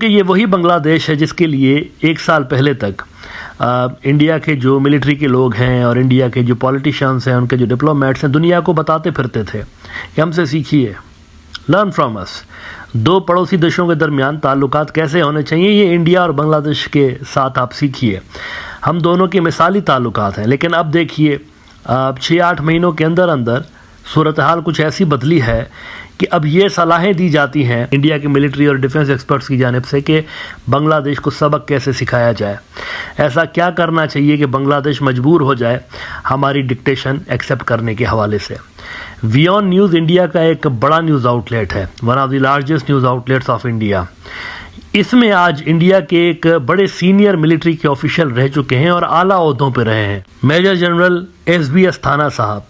कि ये वही बांग्लादेश है जिसके लिए एक साल पहले तक इंडिया के जो मिलिट्री के लोग हैं और इंडिया के जो पॉलिटिशियंस हैं, उनके जो डिप्लोमेट्स हैं, दुनिया को बताते फिरते थे कि हमसे सीखिए, लर्न फ्रॉम अस। दो पड़ोसी देशों के दरमियान ताल्लुकात कैसे होने चाहिए, ये इंडिया और बांग्लादेश के साथ आप सीखिए। हम दोनों के मिसाली ताल्लुकात हैं। लेकिन अब देखिए 6-8 महीनों के अंदर अंदर सूरत हाल कुछ ऐसी बदली है कि अब ये सलाहें दी जाती हैं इंडिया के मिलिट्री और डिफेंस एक्सपर्ट्स की जानिब से कि बांग्लादेश को सबक कैसे सिखाया जाए, ऐसा क्या करना चाहिए कि बांग्लादेश मजबूर हो जाए हमारी डिक्टेशन एक्सेप्ट करने के हवाले से। वियॉन न्यूज़ इंडिया का एक बड़ा न्यूज़ आउटलेट है, one of the largest news outlets of India. इसमें आज इंडिया के एक बड़े सीनियर मिलिट्री के ऑफिशियल रह चुके हैं और आला ओहदों पर रहे हैं, मेजर जनरल एस.बी. अस्थाना साहब।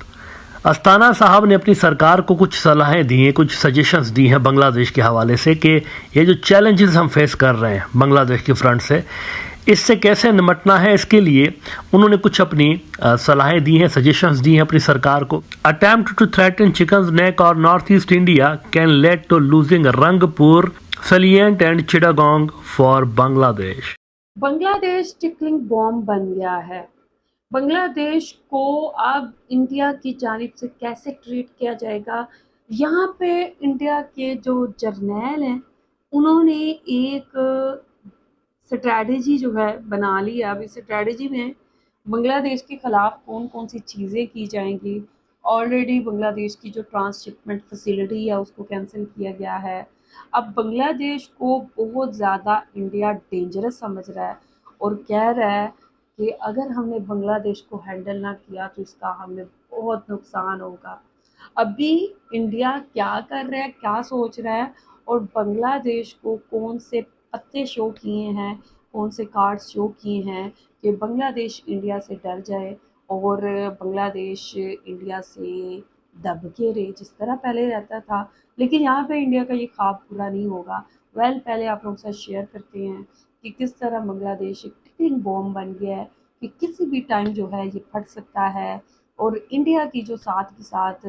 अस्थाना साहब ने अपनी सरकार को कुछ सलाहें दी हैं, कुछ सजेशंस दी हैं बांग्लादेश के हवाले से कि ये जो चैलेंजेस हम फेस कर रहे हैं बांग्लादेश की फ्रंट से, इससे कैसे निपटना है। इसके लिए उन्होंने कुछ अपनी सलाहें दी हैं, सजेशंस दी हैं अपनी सरकार को। Attempt to threaten chicken's neck और north east India can lead to losing Rangpur, salient and Chittagong for Bangladesh. Bangladesh ticking bomb बन गया है। बांग्लादेश को अब इंडिया की जानिब से कैसे ट्रीट किया जाएगा, यहाँ पे इंडिया के जो जर्नैल हैं उन्होंने एक स्ट्रैटेजी जो है बना ली है। अब इस स्ट्रैटेजी में बांग्लादेश के ख़िलाफ़ कौन कौन सी चीज़ें की जाएंगी। ऑलरेडी बांग्लादेश की जो ट्रांसशिपमेंट फैसिलिटी है उसको कैंसिल किया गया है। अब बांग्लादेश को बहुत ज़्यादा इंडिया डेंजरस समझ रहा है और कह रहा है कि अगर हमने बांग्लादेश को हैंडल ना किया तो इसका हमें बहुत नुकसान होगा। अभी इंडिया क्या कर रहा है, क्या सोच रहा है और बांग्लादेश को कौन से पत्ते शो किए हैं, कौन से कार्ड्स शो किए हैं कि बांग्लादेश इंडिया से डर जाए और बांग्लादेश इंडिया से दब के रहे जिस तरह पहले रहता था। लेकिन यहाँ पे इंडिया का ये ख्वाब पूरा नहीं होगा। पहले आप लोगों के साथ शेयर करते हैं कि किस तरह बांग्लादेश एक टिकिंग बॉम्ब बन गया है कि किसी भी टाइम जो है ये फट सकता है और इंडिया की जो साथ के साथ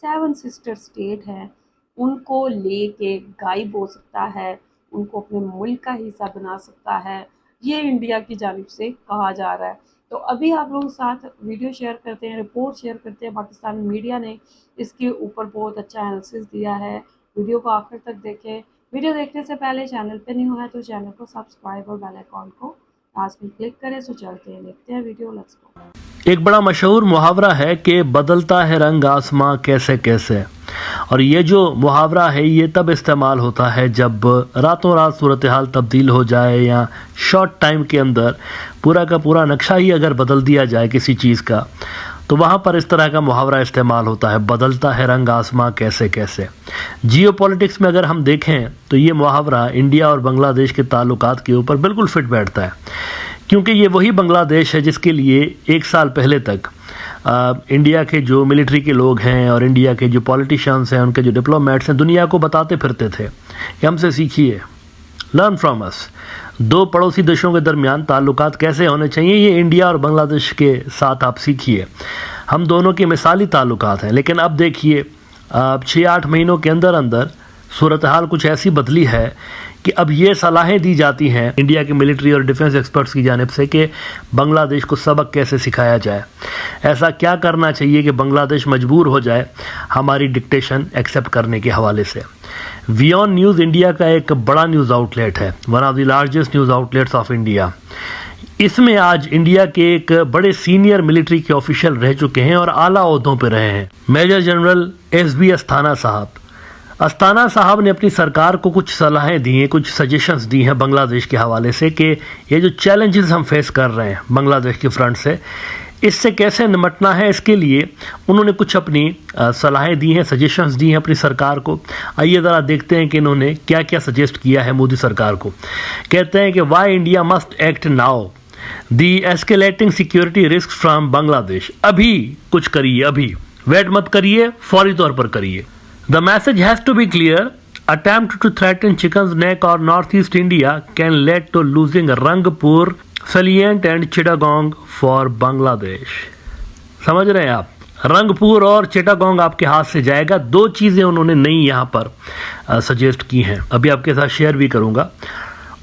7 सिस्टर स्टेट हैं उनको लेके गायब हो सकता है, उनको अपने मुल्क का हिस्सा बना सकता है। ये इंडिया की जानिब से कहा जा रहा है। तो अभी आप लोगों के साथ वीडियो शेयर करते हैं, रिपोर्ट शेयर करते हैं। पाकिस्तान मीडिया ने इसके ऊपर बहुत अच्छा एनालिसिस दिया है। वीडियो को आखिर तक देखें। वीडियो देखने से पहले चैनल पे नहीं हुआ है तो चैनल को सब्सक्राइब और बेल आइकॉन को पास में क्लिक करें। सो चलते हैं, देखते हैं वीडियो, लेट्स गो। एक बड़ा मशहूर मुहावरा है कि बदलता है रंग आसमां कैसे कैसे, और ये जो मुहावरा है ये तब इस्तेमाल होता है जब रातों रात सूरत हाल तब्दील हो जाए या शॉर्ट टाइम के अंदर पूरा का पूरा नक्शा ही अगर बदल दिया जाए किसी चीज़ का, तो वहाँ पर इस तरह का मुहावरा इस्तेमाल होता है, बदलता है रंग आसमां कैसे कैसे। जियोपॉलिटिक्स में अगर हम देखें तो ये मुहावरा इंडिया और बांग्लादेश के ताल्लुकात के ऊपर बिल्कुल फिट बैठता है, क्योंकि ये वही बांग्लादेश है जिसके लिए एक साल पहले तक इंडिया के जो मिलिट्री के लोग हैं और इंडिया के जो पॉलिटिशियंस हैं, उनके जो डिप्लोमेट्स हैं, दुनिया को बताते फिरते थे कि हमसे सीखिए, लर्न फ्रॉम अस। दो पड़ोसी देशों के दरमियान ताल्लुकात कैसे होने चाहिए, ये इंडिया और बांग्लादेश के साथ आप सीखिए। हम दोनों के मिसाली ताल्लुकात हैं। लेकिन अब देखिए 6-8 महीनों के अंदर अंदर सूरत हाल कुछ ऐसी बदली है कि अब ये सलाहें दी जाती हैं इंडिया के मिलिट्री और डिफेंस एक्सपर्ट्स की जानिब से कि बांग्लादेश को सबक कैसे सिखाया जाए, ऐसा क्या करना चाहिए कि बांग्लादेश मजबूर हो जाए हमारी डिक्टेशन एक्सेप्ट करने के हवाले से। वियॉन न्यूज़ इंडिया का एक बड़ा न्यूज़ आउटलेट है, one of the largest news outlets of India. इसमें आज इंडिया के एक बड़े सीनियर मिलिट्री के ऑफिशियल रह चुके हैं और आला ओहदों पर रहे हैं, मेजर जनरल एस.बी. अस्थाना साहब। अस्थाना साहब ने अपनी सरकार को कुछ सलाहें दी हैं, कुछ सजेशंस दी हैं बांग्लादेश के हवाले से कि ये जो चैलेंजेस हम फेस कर रहे हैं बांग्लादेश की फ्रंट से, इससे कैसे निपटना है। इसके लिए उन्होंने कुछ अपनी सलाहें दी हैं, सजेशंस दी हैं अपनी सरकार को। आइए ज़रा देखते हैं कि इन्होंने क्या क्या सजेस्ट किया है मोदी सरकार को। कहते हैं कि why India must act now the escalating security risk from Bangladesh. अभी कुछ करिए, अभी वेट मत करिए, फौरी तौर पर करिए। The message has to be clear. Attempt to threaten Chicken's Neck or Northeast India can lead to losing Rangpur, Salient and Chittagong for Bangladesh. समझ रहे हैं आप, रंगपुर और चिटागोंग आपके हाथ से जाएगा। दो चीज़ें उन्होंने नई यहाँ पर सजेस्ट की हैं, अभी आपके साथ शेयर भी करूँगा।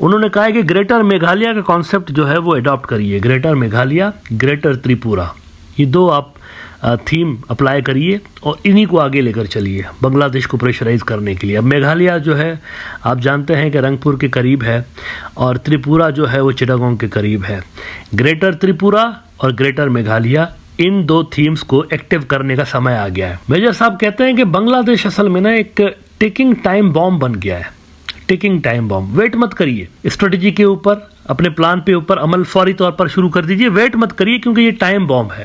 उन्होंने कहा है कि ग्रेटर मेघालय का कॉन्सेप्ट जो है वो अडॉप्ट करिए, ग्रेटर मेघालय, ग्रेटर त्रिपुरा, ये दो आप थीम अप्लाई करिए और इन्हीं को आगे लेकर चलिए बांग्लादेश को प्रेशराइज करने के लिए। अब मेघालय जो है आप जानते हैं कि रंगपुर के करीब है और त्रिपुरा जो है वो चिटागोंग के करीब है। ग्रेटर त्रिपुरा और ग्रेटर मेघालय, इन दो थीम्स को एक्टिव करने का समय आ गया है। मेजर साहब कहते हैं कि बांग्लादेश असल में ना एक टिकिंग टाइम बॉम्ब बन गया है, टिकिंग टाइम बॉम्ब। वेट मत करिए, स्ट्रेटजी के ऊपर, अपने प्लान पे ऊपर अमल फौरी तौर पर शुरू कर दीजिए, वेट मत करिए, क्योंकि ये टाइम बॉम्ब है,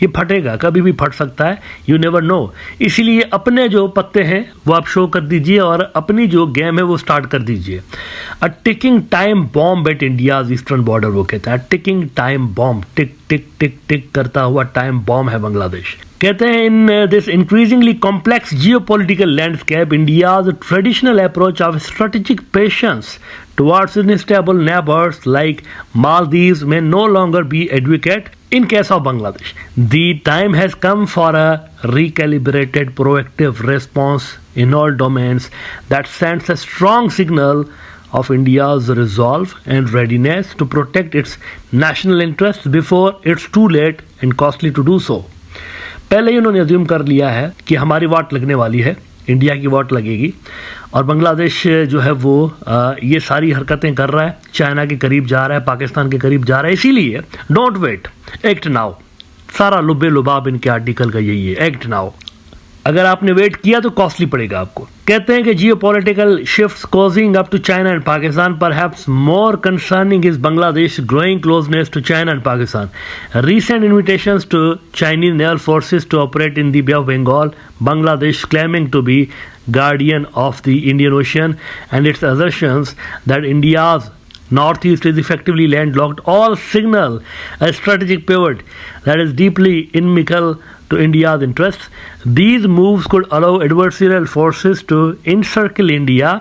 ये फटेगा, कभी भी फट सकता है, यू नेवर नो। इसीलिए अपने जो पत्ते हैं वो आप शो कर दीजिए और अपनी जो गेम है वो स्टार्ट कर दीजिए। अ ticking time bomb eight India's eastern border, वो कहता है टिकिंग टाइम बॉम्ब, टिक टिक टिक टिक करता हुआ टाइम बॉम्ब है बांग्लादेश। कहते हैं in this increasingly complex geopolitical landscape, India's traditional approach of strategic patience towards unstable neighbors like Maldives may no longer be adequate in case of Bangladesh. The time has come for a recalibrated proactive response in all domains that sends a strong signal of India's resolve and readiness to protect its national interests before it's too late and costly to do so. पहले ही उन्होंने assume कर लिया है कि हमारी वाट लगने वाली है, इंडिया की वाट लगेगी और बांग्लादेश जो है वो ये सारी हरकतें कर रहा है, चाइना के करीब जा रहा है, पाकिस्तान के करीब जा रहा है। इसीलिए डोंट वेट, एक्ट नाउ। सारा लुबे लुबाब इनके आर्टिकल का यही है, एक्ट नाउ। अगर आपने वेट किया तो कॉस्टली पड़ेगा आपको। कहते हैं कि geopolitical shifts causing up to China and Pakistan, perhaps more concerning is Bangladesh growing closeness to China and Pakistan. Recent invitations to Chinese naval forces to operate in the Bay of Bengal, Bangladesh claiming to be guardian of the Indian Ocean, and its assertions that India's northeast is effectively landlocked, all signal a strategic pivot that is deeply inimical to India's interests. These moves could allow adversarial forces to encircle India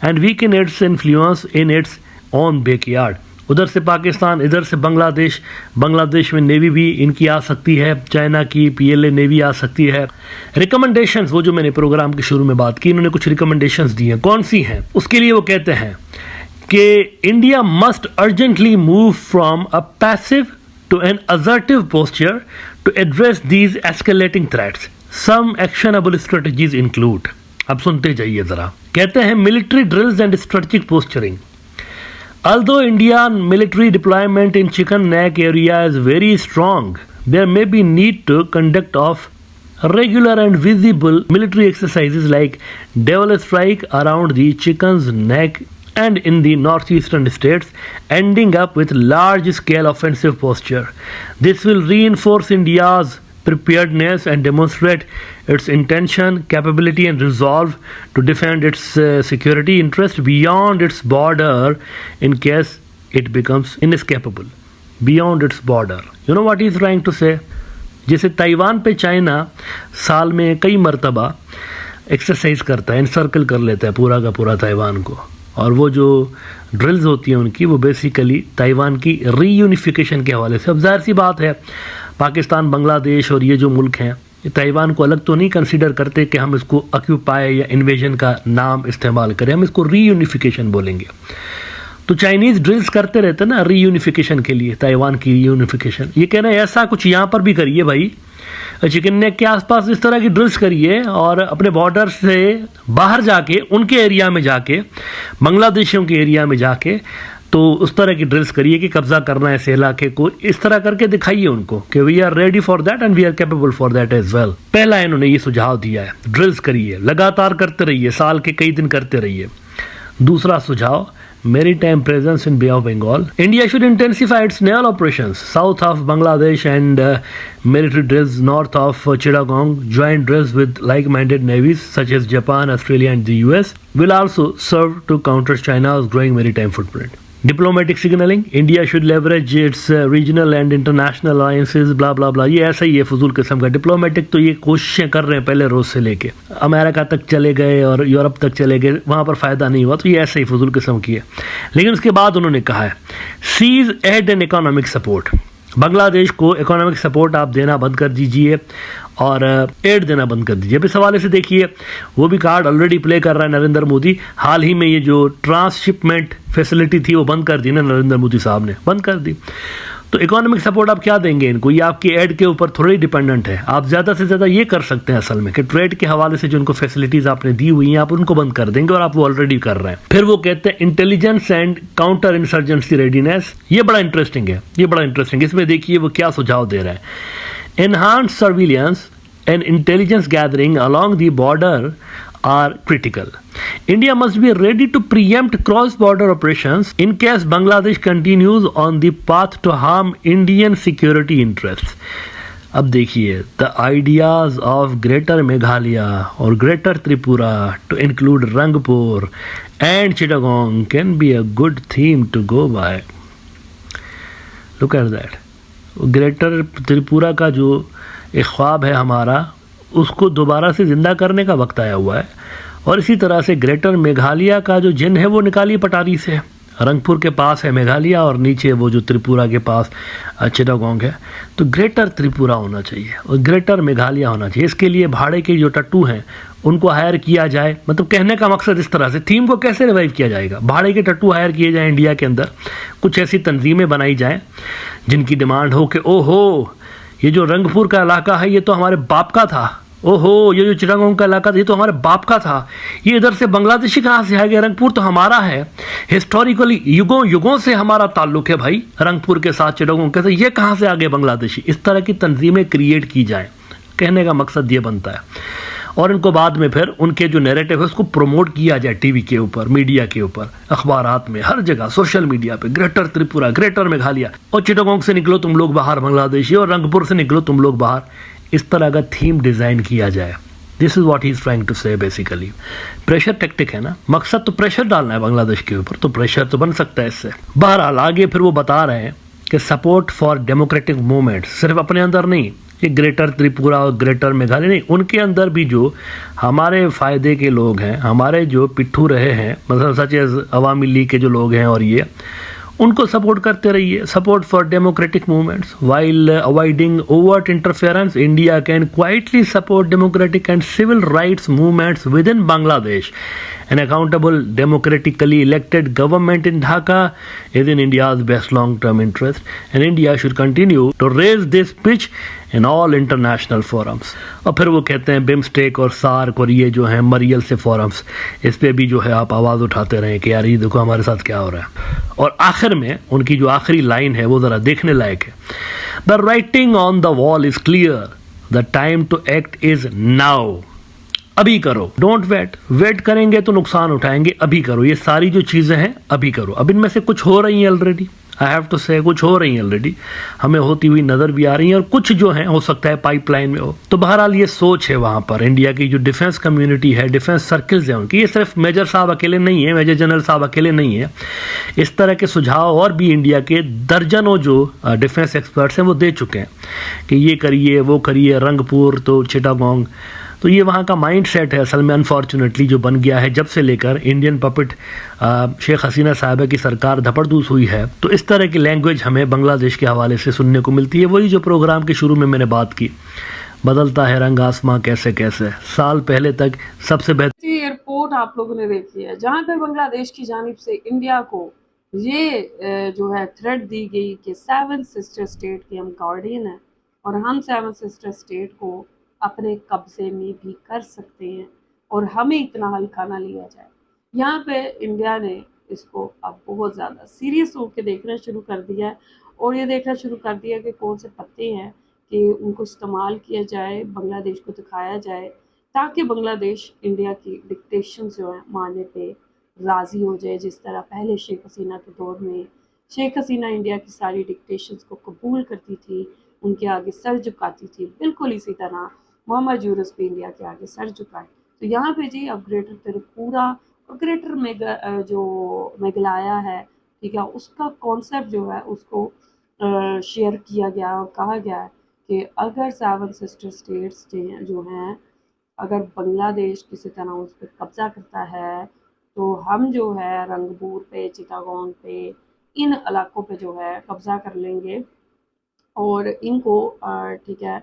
and weaken its influence in its own backyard. उधर से पाकिस्तान, इधर से बांग्लादेश, बांग्लादेश में navy भी इनकी आ सकती है, China की PLA नेवी आ सकती है। रिकमेंडेशंस, वो जो मैंने प्रोग्राम के शुरू में बात की, इन्होंने कुछ रिकमेंडेशंस दी हैं, कौन सी हैं? उसके लिए वो कहते हैं कि India must urgently move from a passive to an assertive posture to address these escalating threats. Some actionable strategies include, अब सुनते जाइए जरा। कहते हैं military drills and strategic posturing. Although Indian military deployment in Chicken Neck area is very strong, there may be need to conduct of regular and visible military exercises like Devil Strike around the Chicken's Neck and in the northeastern states, ending up with large-scale offensive posture. This will reinforce India's preparedness and demonstrate its intention, capability and resolve to defend its security interests beyond its border in case it becomes inescapable. Beyond its border. You know what he is trying to say? जैसे Taiwan पे China साल में कई मरतबा exercise करता है, encircle कर लेता है पूरा का पूरा ताइवान को, और वो जो ड्रिल्स होती हैं उनकी, वो बेसिकली ताइवान की रीयूनिफिकेशन के हवाले से। अब जाहिर सी बात है, पाकिस्तान, बांग्लादेश और ये जो मुल्क हैं, ये ताइवान को अलग तो नहीं कंसीडर करते कि हम इसको ऑक्यूपाई या इन्वेजन का नाम इस्तेमाल करें, हम इसको रीयूनिफिकेशन बोलेंगे। तो चाइनीज़ ड्रिल्स करते रहते हैं ना रीयूनिफिकेशन के लिए, ताइवान की रीयूनिफिकेशन। ये कह रहे हैं ऐसा कुछ यहाँ पर भी करिए भाई, चिकन नेक के आसपास इस तरह की ड्रिल्स करिए और अपने बॉर्डर से बाहर जाके, उनके एरिया में जाके, बांग्लादेशियों के एरिया में जाके, तो उस तरह की ड्रिल्स करिए कि कब्जा करना है इस इलाके को, इस तरह करके दिखाइए उनको कि we are ready for that and we are capable for that as well. पहला इन्होंने ये सुझाव दिया है, ड्रिल्स करिए, लगातार करते रहिए, साल के कई दिन करते रहिए। दूसरा सुझाव, maritime presence in Bay of Bengal. India should intensify its naval operations south of Bangladesh and military drills north of Chittagong. Joint drills with like-minded navies such as Japan, Australia and the US will also serve to counter China's growing maritime footprint. Diplomatic signaling, India should leverage its regional and international alliances, blah blah blah. ये ऐसा ही है फजूल किस्म का। Diplomatic तो ये कोशिशें कर रहे हैं पहले रोज से लेके, अमेरिका तक चले गए और यूरोप तक चले गए, वहाँ पर फ़ायदा नहीं हुआ, तो ये ऐसा ही फजूल किस्म की है। लेकिन उसके बाद उन्होंने कहा है cease aid and economic support, Bangladesh को इकोनॉमिक सपोर्ट आप देना बंद कर दीजिए और एड देना बंद कर दीजिए। अब इस हवाले से देखिए, वो भी कार्ड ऑलरेडी प्ले कर रहा है नरेंद्र मोदी। हाल ही में ये जो ट्रांसशिपमेंट फैसिलिटी थी वो बंद कर दी ना नरेंद्र मोदी साहब ने, बंद कर दी। तो इकोनॉमिक सपोर्ट आप क्या देंगे इनको? ये आपकी एड के ऊपर थोड़ी डिपेंडेंट है। आप ज़्यादा से ज़्यादा ये कर सकते हैं असल में कि ट्रेड के हवाले से जो उनको फैसिलिटीज़ आपने दी हुई हैं आप उनको बंद कर देंगे, और आप वो ऑलरेडी कर रहे हैं। फिर वो कहते हैं intelligence and counter insurgency readiness. ये बड़ा इंटरेस्टिंग है, ये बड़ा इंटरेस्टिंग है। इसमें देखिए वो क्या सुझाव दे रहे हैं। Enhance surveillance and intelligence gathering along the border are critical. India must be ready to preempt cross-border operations in case Bangladesh continues on the path to harm Indian security interests. अब देखिए, the ideas of Greater Meghalaya or Greater Tripura to include Rangpur and Chittagong can be a good theme to go by. Look at that. Greater Tripura का जो एक ख्वाब है हमारा, उसको दोबारा से ज़िंदा करने का वक्त आया हुआ है। और इसी तरह से ग्रेटर मेघालय का जो जिन है वो निकालिए पटारी से। रंगपुर के पास है मेघालय और नीचे वो जो त्रिपुरा के पास चिटागोंग है। तो ग्रेटर त्रिपुरा होना चाहिए और ग्रेटर मेघालय होना चाहिए। इसके लिए भाड़े के जो टट्टू हैं उनको हायर किया जाए। मतलब कहने का मकसद इस तरह से, थीम को कैसे रिवाइव किया जाएगा? भाड़े के टट्टू हायर किए जाएँ इंडिया के अंदर, कुछ ऐसी तंजीमें बनाई जाएँ जिनकी डिमांड हो कि ओहो ये जो रंगपुर का इलाका है ये तो हमारे बाप का था, ओहो ये जो चिटागोंग का इलाका था ये तो हमारे बाप का था, ये इधर से बांग्लादेशी कहाँ से आ गया? रंगपुर तो हमारा है, हिस्टोरिकली युगों युगों से हमारा ताल्लुक है भाई रंगपुर के साथ, चिटागोंग के साथ, ये कहाँ से आ गए बांग्लादेशी? इस तरह की तंजीमें क्रिएट की जाएं, कहने का मकसद ये बनता है। और इनको बाद में फिर उनके जो नैरेटिव है उसको प्रमोट किया जाए टीवी के ऊपर, मीडिया के ऊपर, अखबारात में, हर जगह, सोशल मीडिया पे, ग्रेटर त्रिपुरा, ग्रेटर मेघालय, और चिटागोंग से निकलो तुम लोग बाहर बांग्लादेशी, और रंगपुर से निकलो तुम लोग बाहर। इस तरह का थीम डिजाइन किया जाए। This is what he is trying to say basically. Pressure tactic है ना, मकसद तो प्रेशर डालना है बांग्लादेश के ऊपर, तो प्रेशर तो बन सकता है इससे। बहरहाल आगे फिर वो बता रहे हैं कि सपोर्ट फॉर डेमोक्रेटिक मूवमेंट सिर्फ अपने अंदर नहीं, ये ग्रेटर त्रिपुरा और ग्रेटर मेघालय नहीं, उनके अंदर भी जो हमारे फ़ायदे के लोग हैं, हमारे जो पिट्ठू रहे हैं, मतलब सच एज अवामी लीग के जो लोग हैं, और ये उनको सपोर्ट करते रहिए। Support for democratic movements while avoiding overt interference, India can quietly support democratic and civil rights movements within Bangladesh. An accountable, democratically elected government in Dhaka is in India's best long-term interest, and India should continue to raise this pitch in all international forums. और फिर वो कहते हैं BIMSTEC और SAARC और ये जो हैं मरियल से forums, इस पे भी जो है आप आवाज़ उठाते रहें कि यार ये देखो हमारे साथ क्या हो रहा है. और आखिर में उनकी जो आखिरी लाइन है वो ज़रा देखने लायक है. The writing on the wall is clear. The time to act is now. अभी करो, डोंट वेट करेंगे तो नुकसान उठाएंगे, अभी करो. ये सारी जो चीज़ें हैं अभी करो. अब इनमें से कुछ हो रही हैं ऑलरेडी, आई हैव टू से कुछ हो रही हैं ऑलरेडी, हमें होती हुई नज़र भी आ रही हैं, और कुछ जो हैं हो सकता है पाइपलाइन में हो. तो बहरहाल ये सोच है वहाँ पर इंडिया की जो डिफेंस कम्युनिटी है, डिफेंस सर्कल्स हैं उनकी. ये सिर्फ मेजर साहब अकेले नहीं है, मेजर जनरल साहब अकेले नहीं है. इस तरह के सुझाव और भी इंडिया के दर्जनों जो डिफेंस एक्सपर्ट्स हैं वो दे चुके हैं कि ये करिए, वो करिए, रंगपुर तो चिटागोंग. तो ये वहाँ का माइंड सेट है असल में, अनफॉर्चुनेटली जो बन गया है जब से लेकर इंडियन पपेट शेख हसीना साहिबा की सरकार धपड़धूस हुई है. तो इस तरह की लैंग्वेज हमें बांग्लादेश के हवाले से सुनने को मिलती है. वही जो प्रोग्राम के शुरू में मैंने बात की, बदलता है रंग आसमां कैसे कैसे. साल पहले तक सबसे बेहतर एयरपोर्ट आप लोगों ने देखी है जहाँ पर बांग्लादेश की जानिब से इंडिया को ये जो है थ्रेट दी गई कि 7 सिस्टर स्टेट के हम गार्डियन हैं और हम 7 सिस्टर स्टेट को अपने कब्जे में भी कर सकते हैं और हमें इतना हल्का ना लिया जाए. यहाँ पे इंडिया ने इसको अब बहुत ज़्यादा सीरियस होकर देखना शुरू कर दिया है और ये देखना शुरू कर दिया कि कौन से पत्ते हैं कि उनको इस्तेमाल किया जाए, बांग्लादेश को दिखाया जाए ताकि बांग्लादेश इंडिया की डिक्टेशन जो है मानने पे राज़ी हो जाए. जिस तरह पहले शेख हसीना के दौर में शेख हसीना इंडिया की सारी डिक्टेशंस को कबूल करती थी, उनके आगे सर झुकाती थी, बिल्कुल इसी तरह मोहम्मद यूनुस भी इंडिया के आगे सर झुकाए. तो यहाँ पे जी अब ग्रेटर त्रिपुरा और ग्रेटर मेघालय है, ठीक है, उसका कॉन्सेप्ट जो है उसको शेयर किया गया और कहा गया है कि अगर 7 सिस्टर स्टेट्स जो हैं अगर बांग्लादेश किसी तरह उस पर कब्जा करता है तो हम जो है रंगपुर पे, चिटागोंग पे, इन इलाकों पे जो है कब्जा कर लेंगे और इनको ठीक है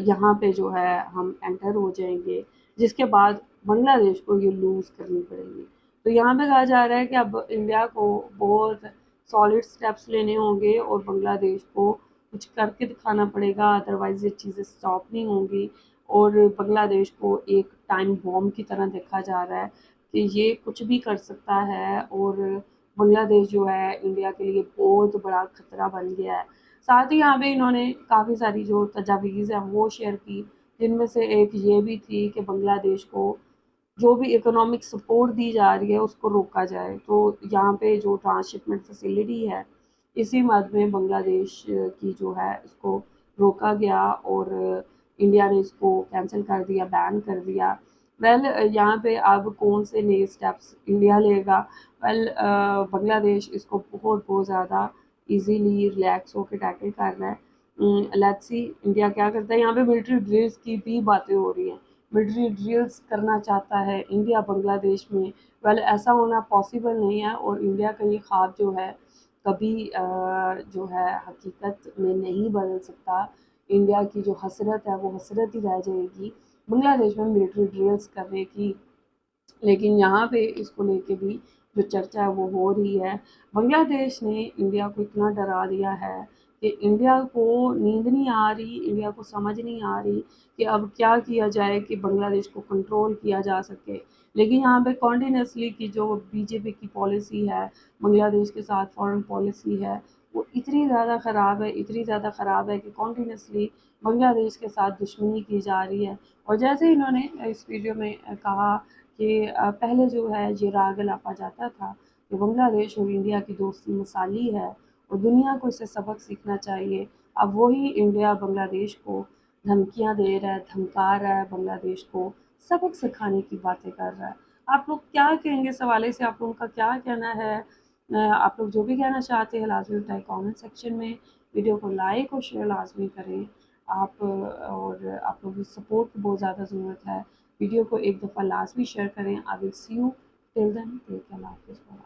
यहाँ पे जो है हम एंटर हो जाएंगे, जिसके बाद बांग्लादेश को ये लूज़ करनी पड़ेगी। तो यहाँ पे कहा जा रहा है कि अब इंडिया को बहुत सॉलिड स्टेप्स लेने होंगे और बांग्लादेश को कुछ करके दिखाना पड़ेगा, अदरवाइज़ ये चीज़ें स्टॉप नहीं होंगी। और बांग्लादेश को एक टाइम बॉम्ब की तरह देखा जा रहा है कि ये कुछ भी कर सकता है, और बांग्लादेश जो है इंडिया के लिए बहुत बड़ा खतरा बन गया है। साथ ही यहाँ पे इन्होंने काफ़ी सारी जो तजावीज़ हैं वो शेयर की, जिनमें से एक ये भी थी कि बांग्लादेश को जो भी इकोनॉमिक सपोर्ट दी जा रही है उसको रोका जाए। तो यहाँ पे जो ट्रांसशिपमेंट फैसिलिटी है, इसी मद में बांग्लादेश की जो है इसको रोका गया और इंडिया ने इसको कैंसिल कर दिया, बैन कर दिया। वेल यहाँ पे अब कौन से नए स्टेप्स इंडिया लेगा? वेल बांग्लादेश इसको बहुत बहुत ज़्यादा इजीली रिलैक्स होकर टैकल कर रहा है। लेट्स सी इंडिया क्या करता है। यहाँ पे मिलिट्री ड्रिल्स की भी बातें हो रही हैं, मिलिट्री ड्रिल्स करना चाहता है इंडिया बांग्लादेश में। वेल ऐसा होना पॉसिबल नहीं है, और इंडिया का ये ख्वाब जो है कभी जो है हकीकत में नहीं बदल सकता। इंडिया की जो हसरत है वो हसरत ही रह जाएगी बांग्लादेश में मिलिट्री ड्रिल्स करने की। लेकिन यहाँ पे इसको लेके भी जो चर्चा है वो हो रही है। बांग्लादेश ने इंडिया को इतना डरा दिया है कि इंडिया को नींद नहीं आ रही, इंडिया को समझ नहीं आ रही कि अब क्या किया जाए कि बांग्लादेश को कंट्रोल किया जा सके। लेकिन यहाँ पे कॉन्टिन्यूसली की जो बीजेपी की पॉलिसी है, बांग्लादेश के साथ फॉरेन पॉलिसी है, वो इतनी ज़्यादा ख़राब है, इतनी ज़्यादा ख़राब है कि कॉन्टिन्यूसली बांग्लादेश के साथ दुश्मनी की जा रही है। और जैसे इन्होंने इस वीडियो में कहा कि पहले जो है ये राग अलापा जाता था कि बांग्लादेश और इंडिया की दोस्ती मिसाली है और दुनिया को इससे सबक सीखना चाहिए। अब वही इंडिया बांग्लादेश को धमकियां दे रहा है, धमका रहा है, बांग्लादेश को सबक सिखाने की बातें कर रहा है। आप लोग क्या कहेंगे इस हवाले से? आप लोगों का क्या कहना है? आप लोग जो भी कहना चाहते हैं लाजमी बताएं कमेंट सेक्शन में। वीडियो को लाइक और शेयर लाजमी करें। और आप लोगों की सपोर्ट की बहुत ज़्यादा ज़रूरत है। वीडियो को एक दफ़ा लाजमी शेयर करें। I will see you till then, take care, अल्लाह हाफ़िज़।